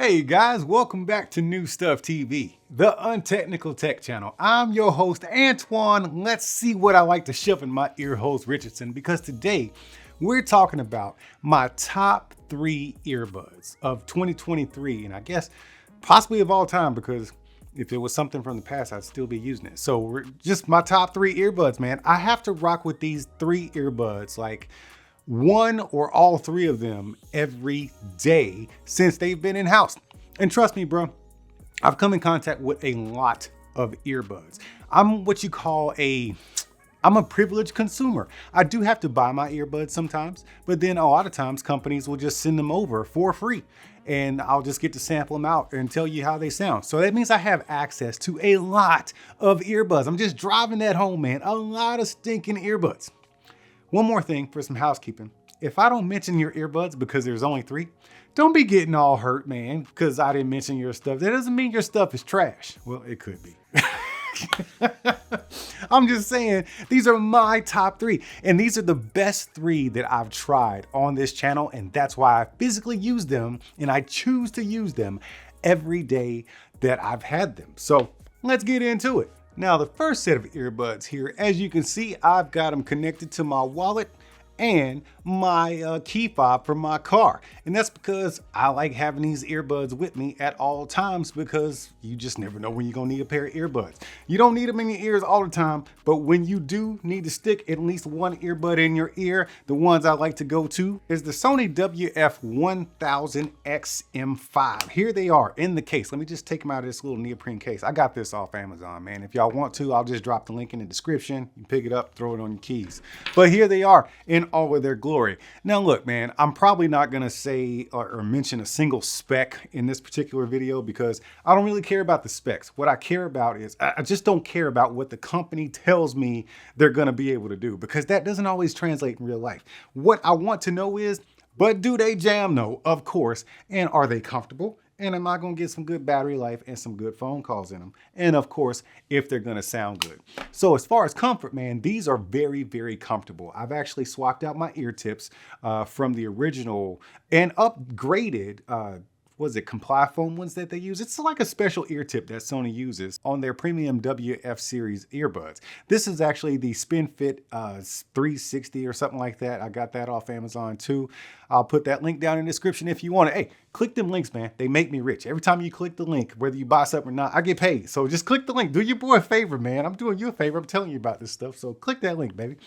Hey guys, welcome back to New Stuff TV, the untechnical tech channel. I'm your host, Antoine. Let's see what I like to shove in my ear holes, Richardson, because today we're talking about my top 3 earbuds of 2023, and I guess possibly of all time, because if it was something from the past, I'd still be using it. So we're just my top 3 earbuds, man. I have to rock with these 3 earbuds, like one or all 3 of them every day since they've been in house. And trust me, bro, I've come in contact with a lot of earbuds. I'm what you call I'm a privileged consumer. I do have to buy my earbuds sometimes, but then a lot of times companies will just send them over for free and I'll just get to sample them out and tell you how they sound. So that means I have access to a lot of earbuds. I'm just driving that home, man. A lot of stinking earbuds. One more thing for some housekeeping. If I don't mention your earbuds because there's only 3, don't be getting all hurt, man, because I didn't mention your stuff. That doesn't mean your stuff is trash. Well, it could be. I'm just saying, these are my top 3, and these are the best 3 that I've tried on this channel, and that's why I physically use them, and I choose to use them every day that I've had them. So let's get into it. Now, the first set of earbuds here, as you can see, I've got them connected to my wallet and my key fob from my car. And that's because I like having these earbuds with me at all times, because you just never know when you're gonna need a pair of earbuds. You don't need them in your ears all the time, but when you do need to stick at least one earbud in your ear, the ones I like to go to is the Sony WF-1000XM5. Here they are in the case. Let me just take them out of this little neoprene case. I got this off Amazon, man. If y'all want to, I'll just drop the link in the description. You pick it up, throw it on your keys. But here they are in all of their glory. Now look, man, I'm probably not gonna say or mention a single spec in this particular video because I don't really care about the specs. What I care about is, I just don't care about what the company tells me they're gonna be able to do, because that doesn't always translate in real life. What I want to know is, but do they jam? No, of course. And are they comfortable? And am I going to get some good battery life and some good phone calls in them? And of course, if they're going to sound good. So as far as comfort, man, these are very, very comfortable. I've actually swapped out my ear tips from the original and upgraded was it Comply foam ones that they use? It's like a special ear tip that Sony uses on their premium WF series earbuds. This is actually the SpinFit 360 or something like that. I got that off Amazon too. I'll put that link down in the description if you want it. Hey, click them links, man. They make me rich. Every time you click the link, whether you buy something or not, I get paid. So just click the link. Do your boy a favor, man. I'm doing you a favor. I'm telling you about this stuff. So click that link, baby.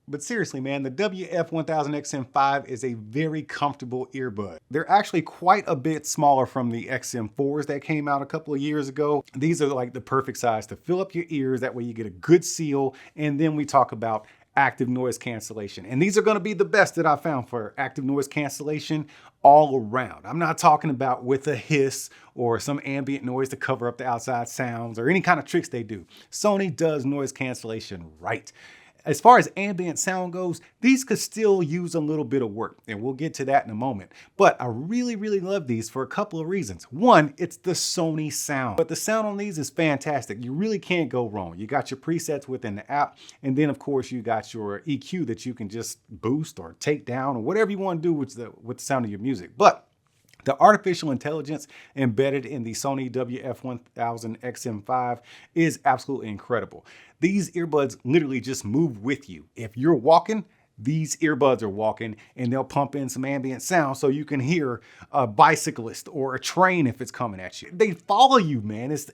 But seriously, man, the WF-1000XM5 is a very comfortable earbud. They're actually quite a bit smaller from the XM4s that came out a couple of years ago. These are like the perfect size to fill up your ears. That way you get a good seal. And then we talk about active noise cancellation. And these are going to be the best that I found for active noise cancellation all around. I'm not talking about with a hiss or some ambient noise to cover up the outside sounds or any kind of tricks they do. Sony does noise cancellation right. As far as ambient sound goes, these could still use a little bit of work, and we'll get to that in a moment. But I really, really love these for a couple of reasons. One, it's the Sony sound, but the sound on these is fantastic. You really can't go wrong. You got your presets within the app, and then of course you got your EQ that you can just boost or take down or whatever you want to do with the sound of your music. But the artificial intelligence embedded in the Sony WF-1000XM5 is absolutely incredible. These earbuds literally just move with you. If you're walking, these earbuds are walking, and they'll pump in some ambient sound so you can hear a bicyclist or a train if it's coming at you. They follow you, man. It's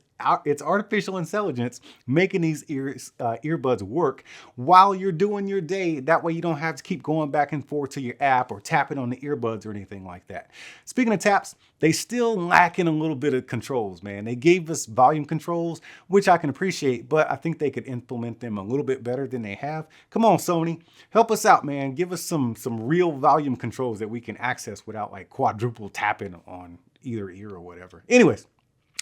artificial intelligence making these earbuds work while you're doing your day. That way you don't have to keep going back and forth to your app or tapping on the earbuds or anything like that. Speaking of taps, they still lack in a little bit of controls, man. They gave us volume controls, which I can appreciate, but I think they could implement them a little bit better than they have. Come on, Sony, help us out, man. Give us some real volume controls that we can access without like quadruple tapping on either ear or whatever. Anyways,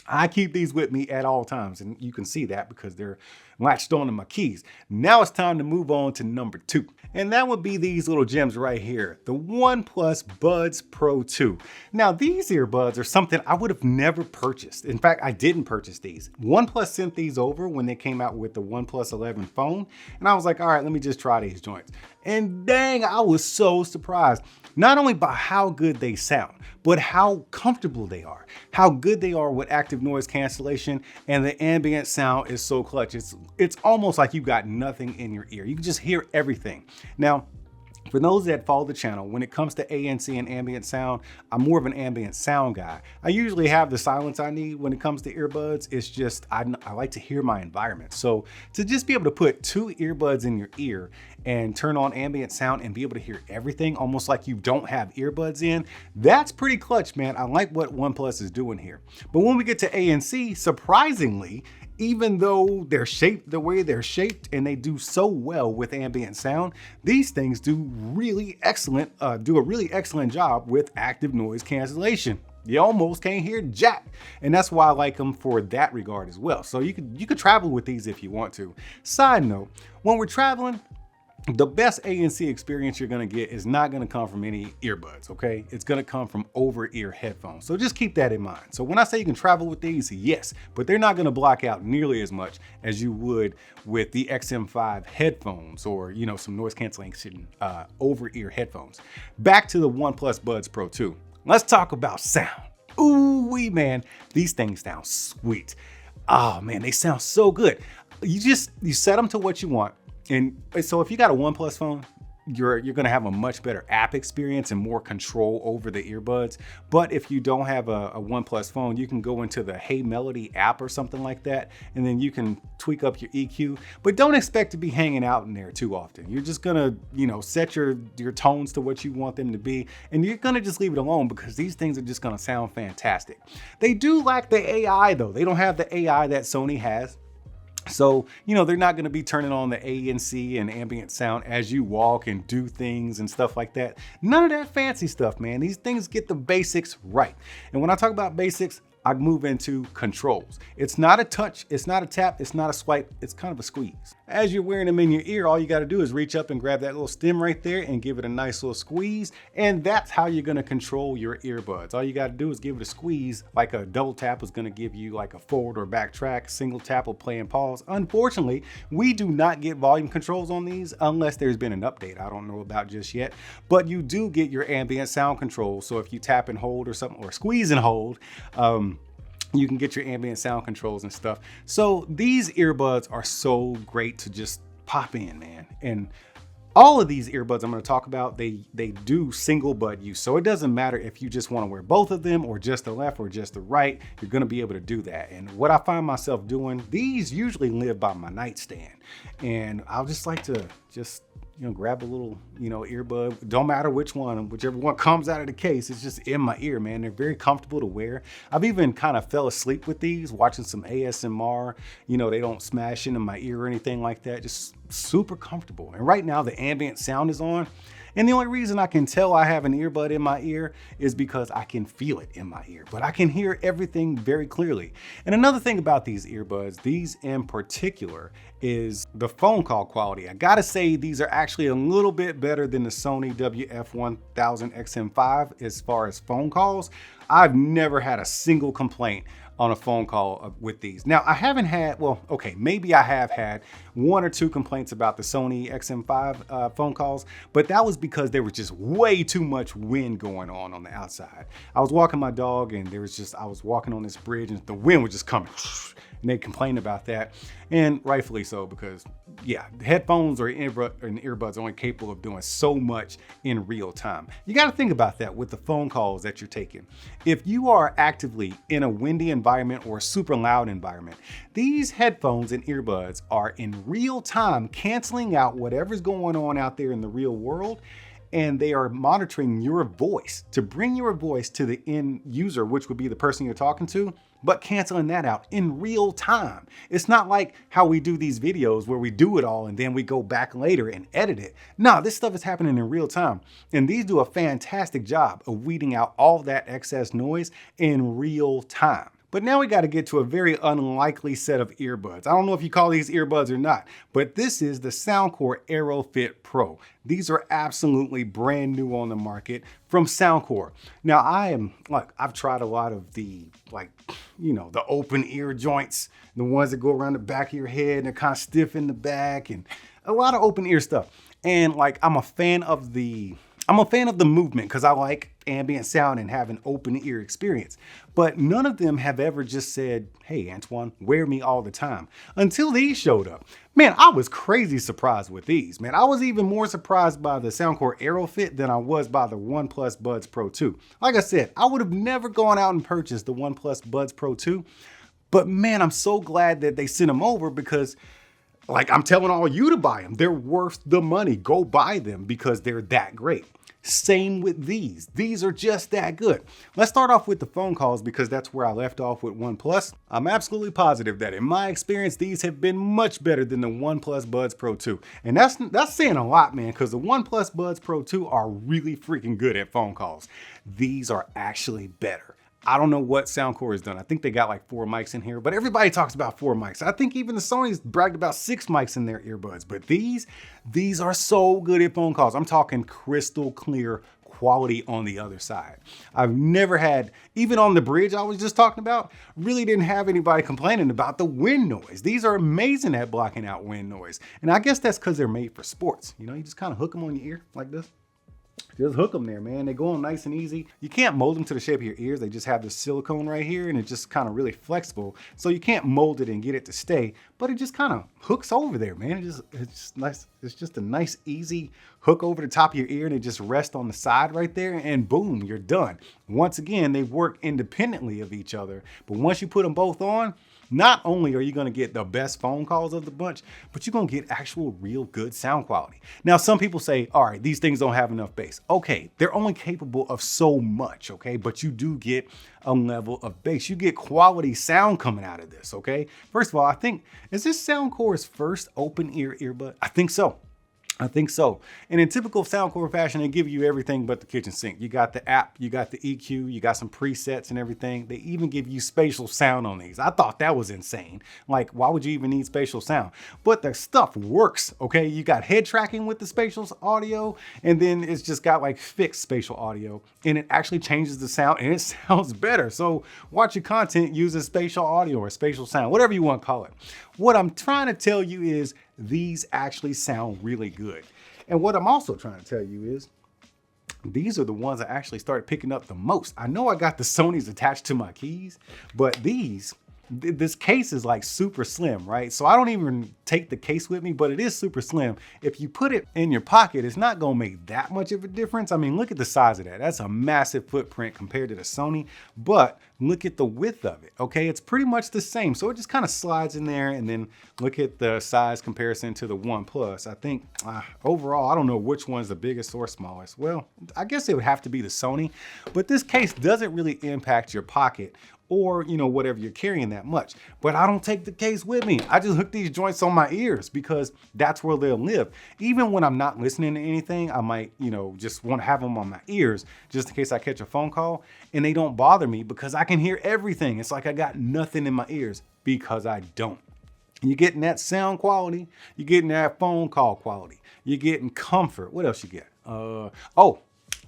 I keep these with me at all times, and you can see that because they're latched onto my keys. Now it's time to move on to number 2, and that would be these little gems right here, the OnePlus Buds Pro 2. Now these earbuds are something I would have never purchased. In fact, I didn't purchase these. OnePlus sent these over when they came out with the OnePlus 11 phone, and I was like, all right, let me just try these joints. And dang, I was so surprised, not only by how good they sound, but how comfortable they are, how good they are with active noise cancellation, and the ambient sound is so clutch. It's almost like you got nothing in your ear. You can just hear everything. Now, for those that follow the channel, when it comes to ANC and ambient sound, I'm more of an ambient sound guy. I usually have the silence I need when it comes to earbuds. It's just, I like to hear my environment. So to just be able to put 2 earbuds in your ear and turn on ambient sound and be able to hear everything almost like you don't have earbuds in, that's pretty clutch, man. I like what OnePlus is doing here. But when we get to ANC, surprisingly, even though they're shaped the way they're shaped and they do so well with ambient sound, these things do a really excellent job with active noise cancellation. You almost can't hear jack. And that's why I like them for that regard as well. So you could travel with these if you want to. Side note, when we're traveling, the best ANC experience you're gonna get is not gonna come from any earbuds, okay? It's gonna come from over-ear headphones. So just keep that in mind. So when I say you can travel with these, yes, but they're not gonna block out nearly as much as you would with the XM5 headphones or, you know, some noise cancellation over-ear headphones. Back to the OnePlus Buds Pro 2. Let's talk about sound. Ooh-wee, man, these things sound sweet. Oh man, they sound so good. You set them to what you want. And so if you got a OnePlus phone, you're gonna have a much better app experience and more control over the earbuds. But if you don't have a OnePlus phone, you can go into the Hey Melody app or something like that, and then you can tweak up your EQ. But don't expect to be hanging out in there too often. You're just gonna, you know, set your tones to what you want them to be, and you're gonna just leave it alone because these things are just gonna sound fantastic. They do lack the AI though. They don't have the AI that Sony has. So, you know, they're not going to be turning on the ANC and ambient sound as you walk and do things and stuff like that. None of that fancy stuff, man. These things get the basics right. And when I talk about basics, I move into controls. It's not a touch, it's not a tap, it's not a swipe, it's kind of a squeeze. As you're wearing them in your ear, all you gotta do is reach up and grab that little stem right there and give it a nice little squeeze. And that's how you're gonna control your earbuds. All you gotta do is give it a squeeze. Like a double tap is gonna give you like a forward or back track. Single tap will play and pause. Unfortunately, we do not get volume controls on these unless there's been an update I don't know about just yet. But you do get your ambient sound control. So if you tap and hold or something, or squeeze and hold, you can get your ambient sound controls and stuff. So these earbuds are so great to just pop in, man. And all of these earbuds I'm going to talk about, they do single bud use. So it doesn't matter if you just want to wear both of them or just the left or just the right, you're going to be able to do that. And what I find myself doing, these usually live by my nightstand. And I'll just like to you know, grab a little, you know, earbud. Don't matter which one, whichever one comes out of the case, it's just in my ear, man. They're very comfortable to wear. I've even kind of fell asleep with these, watching some ASMR. You know, they don't smash into my ear or anything like that. Just super comfortable. And right now the ambient sound is on. And the only reason I can tell I have an earbud in my ear is because I can feel it in my ear, but I can hear everything very clearly. And another thing about these earbuds, these in particular, is the phone call quality. I gotta say these are actually a little bit better than the Sony WF-1000XM5 as far as phone calls. I've never had a single complaint on a phone call with these. Now, I haven't had, well, okay, maybe I have had 1 or 2 complaints about the Sony XM5 phone calls, but that was because there was just way too much wind going on the outside. I was walking my dog and I was walking on this bridge and the wind was just coming. And they complained about that, and rightfully so, because yeah, headphones or earbuds are only capable of doing so much in real time. You got to think about that with the phone calls that you're taking. If you are actively in a windy environment or a super loud environment, these headphones and earbuds are in real time canceling out whatever's going on out there in the real world, and they are monitoring your voice to bring your voice to the end user, which would be the person you're talking to, but canceling that out in real time. It's not like how we do these videos where we do it all and then we go back later and edit it. No, this stuff is happening in real time. And these do a fantastic job of weeding out all that excess noise in real time. But now we got to get to a very unlikely set of earbuds. I don't know if you call these earbuds or not, but this is the Soundcore AeroFit Pro. These are absolutely brand new on the market from Soundcore. Now I've tried a lot of the, the open ear joints, the ones that go around the back of your head and they're kind of stiff in the back, and a lot of open ear stuff. And I'm a fan of the I'm a fan of the movement because I like ambient sound and have an open ear experience. But none of them have ever just said, hey, Antoine, wear me all the time. Until these showed up. Man, I was crazy surprised with these. Man, I was even more surprised by the Soundcore AeroFit than I was by the OnePlus Buds Pro 2. Like I said, I would have never gone out and purchased the OnePlus Buds Pro 2. But man, I'm so glad that they sent them over because, like, I'm telling all you to buy them. They're worth the money. Go buy them because they're that great. Same with these. These are just that good. Let's start off with the phone calls because that's where I left off with OnePlus. I'm absolutely positive that in my experience, these have been much better than the OnePlus Buds Pro 2. And that's saying a lot, man, because the OnePlus Buds Pro 2 are really freaking good at phone calls. These are actually better. I don't know what Soundcore has done. I think they got like 4 mics in here, but everybody talks about 4 mics. I think even the Sony's bragged about 6 mics in their earbuds, but these are so good at phone calls. I'm talking crystal clear quality on the other side. I've never had, even on the bridge I was just talking about, really didn't have anybody complaining about the wind noise. These are amazing at blocking out wind noise. And I guess that's because they're made for sports. You know, you just kind of hook them on your ear like this. Just hook them there, man. They go on nice and easy. You can't mold them to the shape of your ears. They just have this silicone right here and it's just kind of really flexible. So you can't mold it and get it to stay, but it just kind of hooks over there, man. It's just nice. It's just a nice, easy hook over the top of your ear and it just rests on the side right there and boom, you're done. Once again, they work independently of each other, but once you put them both on, not only are you going to get the best phone calls of the bunch, but you're going to get actual real good sound quality. Now, some people say, all right, these things don't have enough bass. Okay, they're only capable of so much, okay? But you do get a level of bass. You get quality sound coming out of this, okay? First of all, I think, is this Soundcore's first open ear earbud? I think so. I think so. And in typical Soundcore fashion, they give you everything but the kitchen sink. You got the app, you got the EQ, you got some presets and everything. They even give you spatial sound on these. I thought that was insane. Like, why would you even need spatial sound? But the stuff works, okay? You got head tracking with the spatial audio, and then it's just got like fixed spatial audio, and it actually changes the sound, and it sounds better. So watch your content using spatial audio or spatial sound, whatever you want to call it. What I'm trying to tell you is these actually sound really good. And what I'm also trying to tell you is these are the ones I actually started picking up the most. I know I got the Sonys attached to my keys, but this case is like super slim, right? So I don't even take the case with me, but it is super slim. If you put it in your pocket, it's not gonna make that much of a difference. I mean, look at the size of that. That's a massive footprint compared to the Sony, but look at the width of it, okay? It's pretty much the same. So it just kind of slides in there, and then look at the size comparison to the OnePlus. I think overall, I don't know which one's the biggest or smallest. Well, I guess it would have to be the Sony, but this case doesn't really impact your pocket or, you know, whatever you're carrying that much. But I don't take the case with me. I just hook these joints on my ears because that's where they'll live. Even when I'm not listening to anything, I might, you know, just want to have them on my ears just in case I catch a phone call, and they don't bother me because I can hear everything. It's like I got nothing in my ears because I don't. You're getting that sound quality. You're getting that phone call quality. You're getting comfort. What else you get?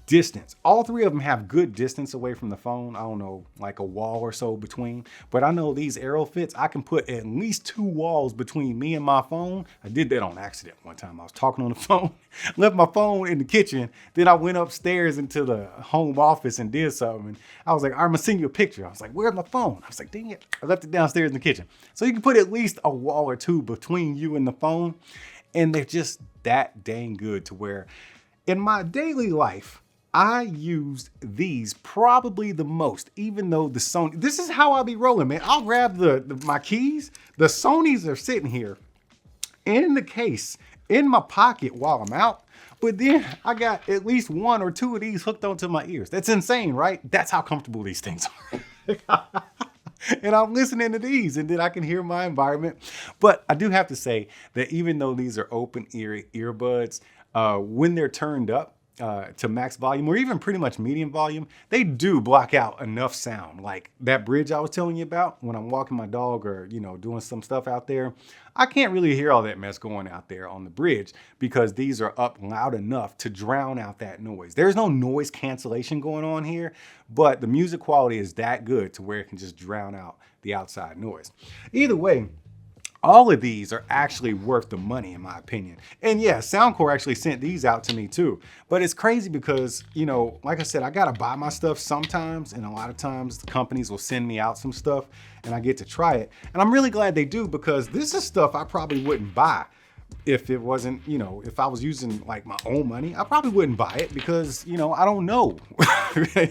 Distance. All three of them have good distance away from the phone. I don't know, like a wall or so between. But I know these AeroFits, I can put at least 2 walls between me and my phone. I did that on accident one time. I was talking on the phone, left my phone in the kitchen. Then I went upstairs into the home office and did something. And I was like, I'm gonna send you a picture. I was like, where's my phone? I was like, dang it. I left it downstairs in the kitchen. So you can put at least a wall or 2 between you and the phone. And they're just that dang good to where in my daily life, I used these probably the most, even though the Sony, this is how I be rolling, man. I'll grab my keys. The Sonys are sitting here in the case, in my pocket while I'm out. But then I got at least 1 or 2 of these hooked onto my ears. That's insane, right? That's how comfortable these things are. And I'm listening to these, and then I can hear my environment. But I do have to say that even though these are open ear earbuds, when they're turned up to max volume or even pretty much medium volume, they do block out enough sound. Like that bridge I was telling you about when I'm walking my dog or, you know, doing some stuff out there, I can't really hear all that mess going out there on the bridge because these are up loud enough to drown out that noise. There's no noise cancellation going on here, but the music quality is that good to where it can just drown out the outside noise. Either way, All of these are actually worth the money in my opinion. And yeah, Soundcore actually sent these out to me too. But it's crazy because, you know, like I said, I gotta buy my stuff sometimes, and a lot of times the companies will send me out some stuff and I get to try it. And I'm really glad they do, because this is stuff I probably wouldn't buy if it wasn't, you know, if I was using like my own money. I probably wouldn't buy it because, you know, I don't know.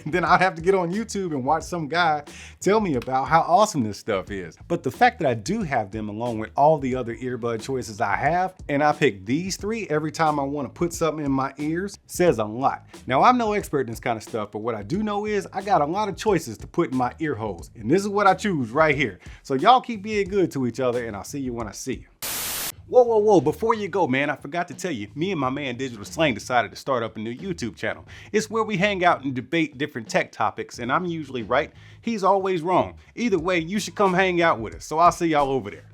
Then I'd have to get on YouTube and watch some guy tell me about how awesome this stuff is. But the fact that I do have them along with all the other earbud choices I have, and I pick these three every time I want to put something in my ears, says a lot. Now, I'm no expert in this kind of stuff, but what I do know is I got a lot of choices to put in my ear holes, and this is what I choose right here. So y'all keep being good to each other, and I'll see you when I see you. Whoa, before you go, man, I forgot to tell you, me and my man Digital Slang decided to start up a new YouTube channel. It's where we hang out and debate different tech topics, and I'm usually right, he's always wrong. Either way, you should come hang out with us, so I'll see y'all over there.